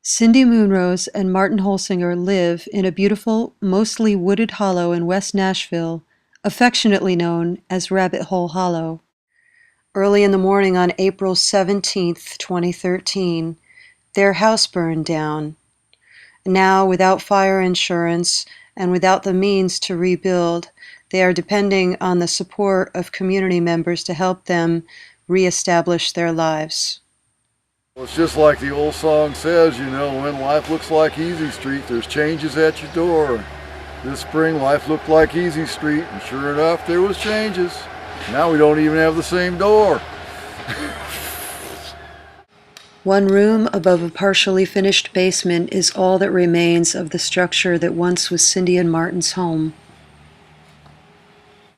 Cindy Moonrose and Martin Holsinger live in a beautiful, mostly wooded hollow in West Nashville, affectionately known as Rabbit Hole Hollow. Early in the morning on April 17th, 2013, their house burned down. Now, without fire insurance and without the means to rebuild, they are depending on the support of community members to help them reestablish their lives. Well, it's just like the old song says, when life looks like Easy Street, there's changes at your door. This spring, life looked like Easy Street, and sure enough, there was changes. Now we don't even have the same door. One room above a partially finished basement is all that remains of the structure that once was Cindy and Martin's home.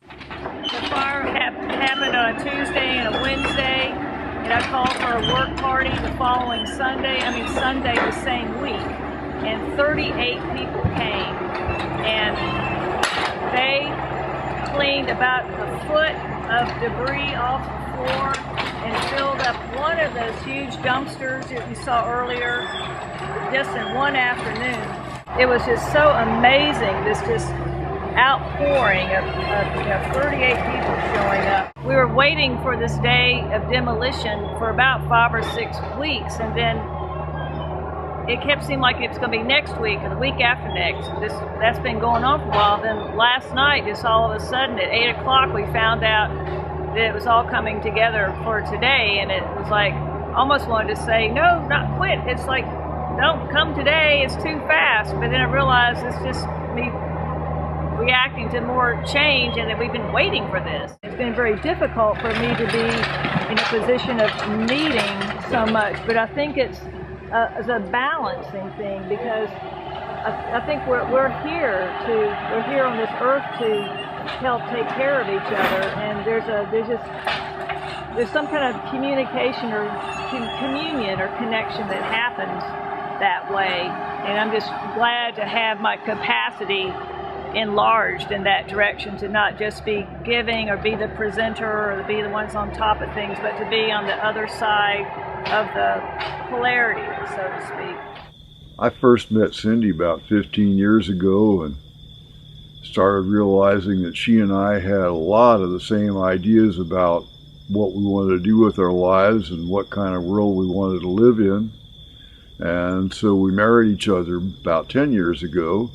The fire happened on a Tuesday and a Wednesday, and I called for a work party the following Sunday the same week, and 38 people came, and they cleaned about a foot of debris off the floor and filled up one of those huge dumpsters that you saw earlier just in one afternoon. It was just so amazing, this just outpouring of 38 people showing up. We were waiting for this day of demolition for about 5 or 6 weeks, and then it kept seeming like it was going to be next week or the week after next. That's been going on for a while. Then last night, just all of a sudden at 8 o'clock, we found out that it was all coming together for today, and it was like, almost wanted to say, no, not quit. It's like, don't come today, it's too fast. But then I realized it's just me reacting to more change, and that we've been waiting for this. It's been very difficult for me to be in a position of needing so much, but I think it's a balancing thing, because I think we're here on this earth to help take care of each other, and there's some kind of communication or communion or connection that happens that way, and I'm just glad to have my capacity enlarged in that direction, to not just be giving or be the presenter or be the ones on top of things, but to be on the other side of the polarity, so to speak. I first met Cindy about 15 years ago and started realizing that she and I had a lot of the same ideas about what we wanted to do with our lives and what kind of world we wanted to live in. And so we married each other about 10 years ago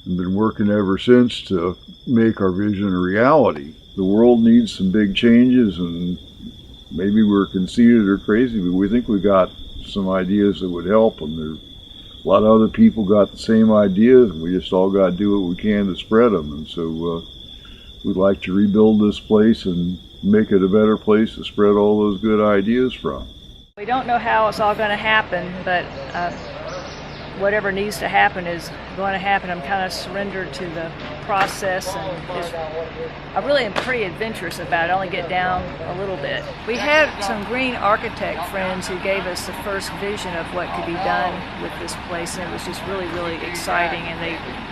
and been working ever since to make our vision a reality. The world needs some big changes, and maybe we're conceited or crazy, but we think we got some ideas that would help, and there's a lot of other people got the same ideas, and we just all got to do what we can to spread them. And so we'd like to rebuild this place and make it a better place to spread all those good ideas from. We don't know how it's all going to happen, but whatever needs to happen is going to happen. I'm kind of surrendered to the process, and I really am pretty adventurous about it. I only get down a little bit. We had some green architect friends who gave us the first vision of what could be done with this place, and it was just really, really exciting. And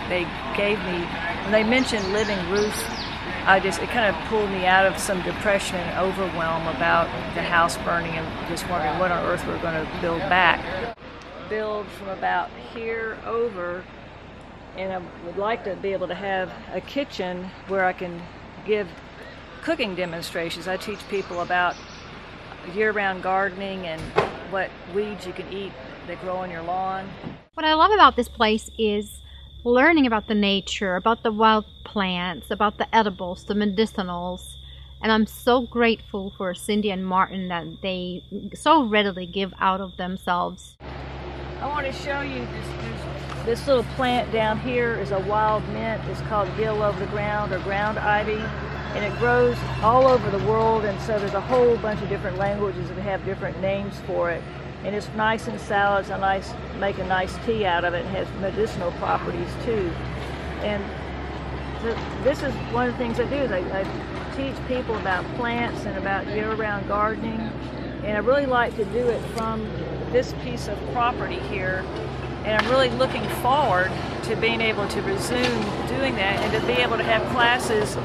they gave me, when they mentioned living roof, it kind of pulled me out of some depression and overwhelm about the house burning and just wondering what on earth we're going to build back. Build from about here over, and I would like to be able to have a kitchen where I can give cooking demonstrations. I teach people about year-round gardening and what weeds you can eat that grow on your lawn. What I love about this place is learning about the nature, about the wild plants, about the edibles, the medicinals, and I'm so grateful for Cindy and Martin that they so readily give out of themselves. I want to show you this little plant down here is a wild mint. It's called gill over the ground or ground ivy, and it grows all over the world, and so there's a whole bunch of different languages that have different names for it. And it's nice in salads. Make a nice tea out of it. It has medicinal properties too. And this is one of the things I do is I teach people about plants and about year-round gardening, and I really like to do it from this piece of property here, and I'm really looking forward to being able to resume doing that and to be able to have classes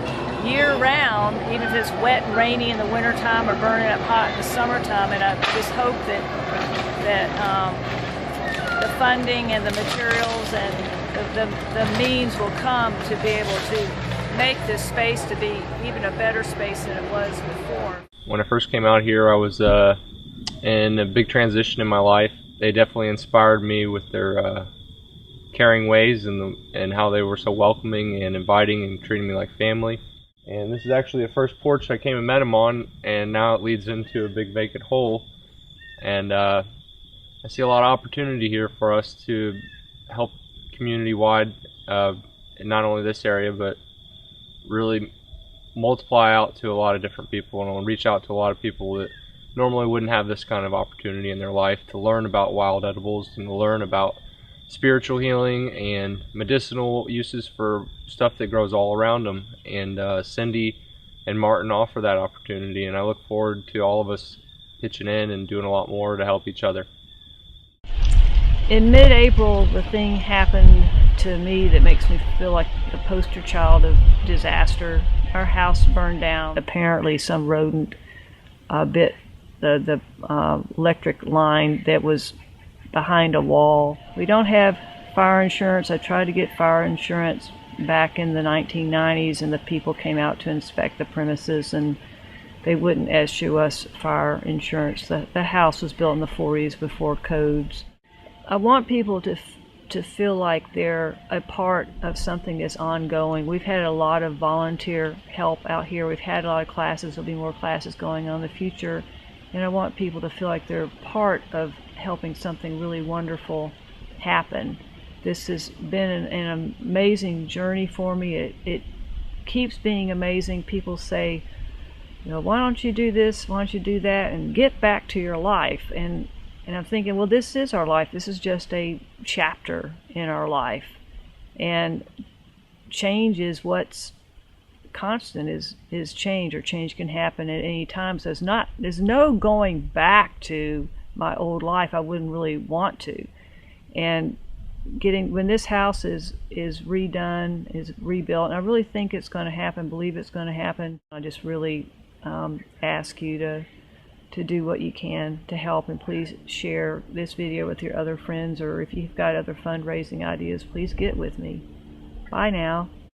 year-round, even if it's wet and rainy in the wintertime or burning up hot in the summertime. And I just hope that the funding and the materials and the means will come to be able to make this space to be even a better space than it was before. When I first came out here, I was in a big transition in my life. They definitely inspired me with their caring ways and how they were so welcoming and inviting and treating me like family. And this is actually the first porch I came and met them on, and now it leads into a big vacant hole. And I see a lot of opportunity here for us to help community-wide, not only this area, but really multiply out to a lot of different people and reach out to a lot of people that normally wouldn't have this kind of opportunity in their life to learn about wild edibles and to learn about spiritual healing and medicinal uses for stuff that grows all around them. And Cindy and Martin offer that opportunity, and I look forward to all of us pitching in and doing a lot more to help each other. In mid-April, the thing happened to me that makes me feel like the poster child of disaster. Our house burned down. Apparently some rodent bit the electric line that was behind a wall. We don't have fire insurance. I tried to get fire insurance back in the 1990s, and the people came out to inspect the premises, and they wouldn't issue us fire insurance. The house was built in the 40s before codes. I want people to feel like they're a part of something that's ongoing. We've had a lot of volunteer help out here. We've had a lot of classes. There'll be more classes going on in the future. And I want people to feel like they're part of helping something really wonderful happen. This has been an amazing journey for me. It keeps being amazing. People say, you know, why don't you do this? Why don't you do that? And get back to your life. And I'm thinking, well, this is our life. This is just a chapter in our life. And change is what's constant, is change, or change can happen at any time. So there's no going back to my old life. I wouldn't really want to. And when this house is redone, is rebuilt, and I really think it's going to happen, believe it's going to happen, I just really ask you to do what you can to help, and please share this video with your other friends, or if you've got other fundraising ideas, please get with me. Bye now.